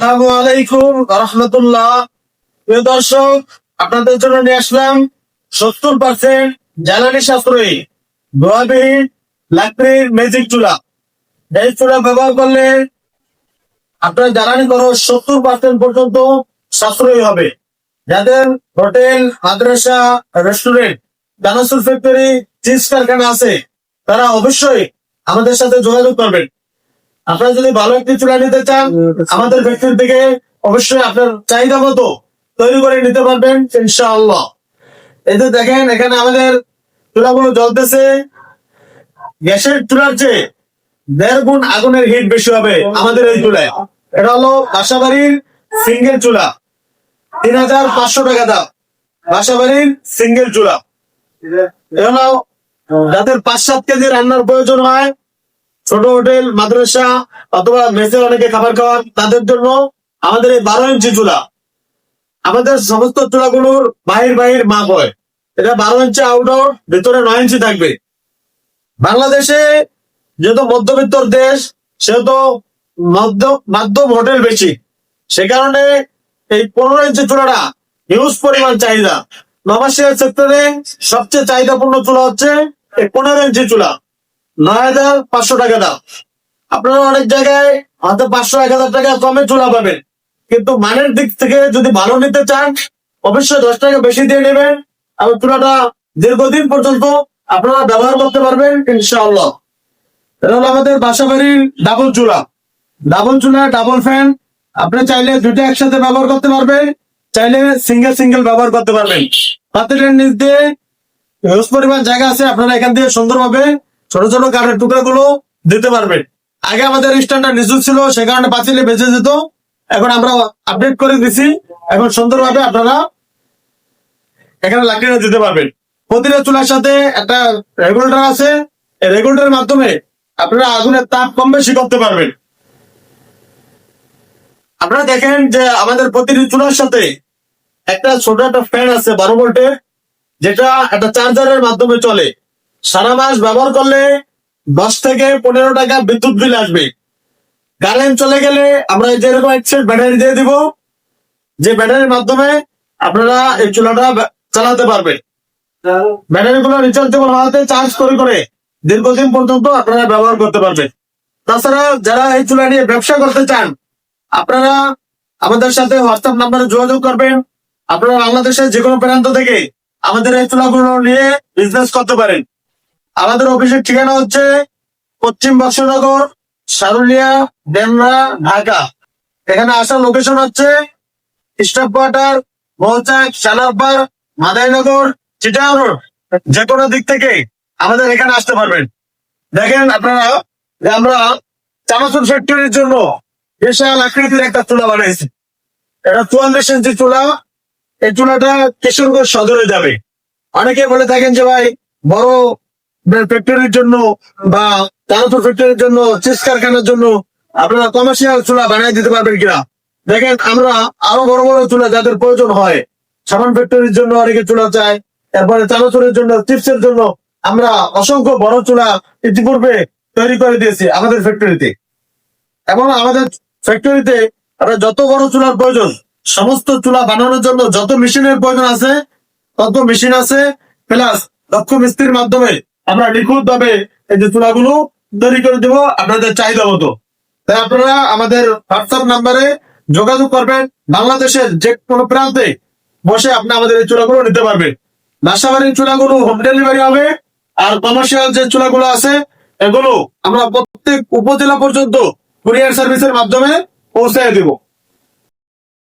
আসসালামু আলাইকুম রহমতুল্লাহ। প্রিয় দর্শক, আপনাদের জন্য নিয়ে আসলাম 70% জ্বালানি সাশ্রয়ী ধোয়াবিহীন লাকড়ির ম্যাজিক চুলা। এই চুলা ব্যবহার করলে আপনার জ্বালানি খরচ 70% পর্যন্ত সাশ্রয়ী হবে। যাদের হোটেল, মাদ্রাসা, রেস্টুরেন্ট, চানাচুর ফ্যাক্টরি, চিজ কারখানা আছে, তারা অবশ্যই আমাদের সাথে যোগাযোগ করবেন। আপনারা যদি ভালো একটি চুলা নিতে চান, আমাদের ফ্যাক্টরি থেকে অবশ্যই আপনার চাহিদা মতো তৈরি করে নিতে পারবেন ইনশাআল্লাহ। এই যে দেখেন, এখানে আমাদের চুলাগুলো জ্বলতেছে। গ্যাসের চুলার চেয়ে 1.5 গুণ আগুনের হিট বেশি হবে আমাদের এই চুলায়। এটা হলো বাসাবাড়ির সিঙ্গেল চুলা, 3500 টাকা দাম। বাসাবাড়ির সিঙ্গেল চুলা। এটা হলো যাদের 5-7 কেজি রান্নার প্রয়োজন হয়, ছোট হোটেল, মাদ্রাসা অথবা মেসে অনেকে খাবার খাওয়ান, তাদের জন্য আমাদের এই 12 ইঞ্চি চুলা। আমাদের সমস্ত চুলাগুলোর বাহির মাপ হয়। এটা 12 ইঞ্চি আউটডোর, ভিতরে 9 ইঞ্চি থাকবে। বাংলাদেশে যেহেতু মধ্যবিত্তর দেশ, সেহেতু মাধ্যম হোটেল বেশি, সে কারণে এই 15 ইঞ্চি চুলাটা হিউজ পরিমাণ চাহিদা। নবাসিয়া সেক্টরে সবচেয়ে চাহিদাপূর্ণ চুলা হচ্ছে এই 15 ইঞ্চি চুলা, 9500 টাকা দাম। আপনারা অনেক জায়গায় হয়তো 500-1000 টাকা কমে চুলা পাবেন, কিন্তু মানের দিক থেকে যদি ভালো নিতে চান, অবশ্যই 10 টাকা বেশি দিয়ে নেবেন। আর চুলাটা দীর্ঘদিন পর্যন্ত আপনারা ব্যবহার করতে পারবেন ইনশাআল্লাহ। এটা হলো আমাদের বাসাবাড়ির ডাবল চুলা। ডাবল চুলা, ডাবল ফ্যান। আপনি চাইলে দুইটা একসাথে ব্যবহার করতে পারবেন, চাইলে সিঙ্গেল ব্যবহার করতে পারবেন। পাতিলের নিচ দিয়ে হিউজ পরিমাণ জায়গা আছে, আপনারা এখান থেকে সুন্দরভাবে ছোট ছোট কাঠের টুকরা গুলো দিতে পারবেন। আগে আমাদের স্ট্যান্ডার্ড নিচু ছিল, সে কারণে পাতিলে বেঁচে যেত। এখন আমরা আপডেট করে দিছি, এখন সুন্দরভাবে আপনারা এখানে লাকড়িটা দিতে পারবেন। প্রতিটা চুলার সাথে একটা রেগুলেটর আছে, এই রেগুলেটরের মাধ্যমে আপনারা আগুনের তাপ কম বেশি করতে পারবেন। আপনারা দেখেন যে আমাদের প্রতিটি চুলার সাথে একটা ছোট একটা ফ্যান আছে 12 ভোল্টের, যেটা একটা চার্জারের মাধ্যমে চলে। সারা মাস ব্যবহার করলে 10 থেকে 15 টাকা বিদ্যুৎ বিল আসবে। কারেন্ট চলে গেলে আমরা যেরকম এক্সেস ব্যাটারি দিয়ে দিব, যে ব্যাটারির মাধ্যমে আপনারা এই চুলাটা চালাতে পারবেন। ব্যাটারি গুলো রিচার্জেবল হওয়াতে চার্জ করে দীর্ঘদিন পর্যন্ত আপনারা ব্যবহার করতে পারবেন। তাছাড়া যারা এই চুলা নিয়ে ব্যবসা করতে চান, আপনারা আমাদের সাথে হোয়াটসঅ্যাপ নাম্বারে যোগাযোগ করবেন। আপনারা বাংলাদেশের যে কোনো প্রান্ত থেকে আমাদের এই চুলাগুলো নিয়ে বিজনেস করতে পারেন। আমাদের অফিসের ঠিকানা হচ্ছে পশ্চিম বক্সনগর, সারুলিয়া, ডেমরা, ঢাকা। এখানে আসার লোকেশন হচ্ছে স্টাফ কোয়ার্টার, মৌচাক, সানারপাড়, মাদারীনগর, চিটাগাং রোড। যে কোনো দিক থেকে আমাদের এখানে আসতে পারবেন। দেখেন আপনারা যে আমরা চানাচুর ফ্যাক্টরির জন্য বিশাল আকৃতির একটা চুলা বানাইছি। এটা 44 ইঞ্চি চুলা। এই চুলাটা কিশোরগঞ্জ সদরে যাবে। অনেকে বলে থাকেন যে ভাই, বড় ফ্যাক্টরির জন্য বা চানাচুর ফ্যাক্টরির জন্য, চিজ কারখানার জন্য আপনারা কমার্শিয়াল চুলা বানিয়ে দিতে পারবেন কিনা। দেখেন, আমরা আরো বড় বড় চুলা যাদের প্রয়োজন হয়, সাবান ফ্যাক্টরির জন্য অনেকে চুলা চায়, তারপরে চানাচুরের জন্য, চিপসের জন্য আমরা অসংখ্য বড় চুলা ইতিপূর্বে তৈরি করে দিয়েছি আমাদের ফ্যাক্টরিতে। এবং আমাদের ফ্যাক্টরিতে আমরা যত বড় চুলার প্রয়োজন, সমস্ত চুলা বানানোর জন্য যত মেশিনের প্রয়োজন আছে, তত মেশিন আছে। প্লাস দক্ষ মিস্ত্রির মাধ্যমে আমরা নিখুঁত ভাবে এই যে চুলাগুলো তৈরি করে দেবো আপনাদের চাহিদা মতো। তাই আপনারা আমাদের হোয়াটসঅ্যাপ নাম্বারে যোগাযোগ করবেন। বাংলাদেশের যে কোনো প্রান্তে বসে আপনি আমাদের এই চুলাগুলো নিতে পারবেন। বাসাবাড়ির চুলাগুলো হোম ডেলিভারি হবে। আর কমার্শিয়াল যে চুলাগুলো আছে, এগুলো আমরা প্রত্যেক উপজেলা পর্যন্ত কুরিয়ার সার্ভিসের মাধ্যমে পৌঁছায় দিব।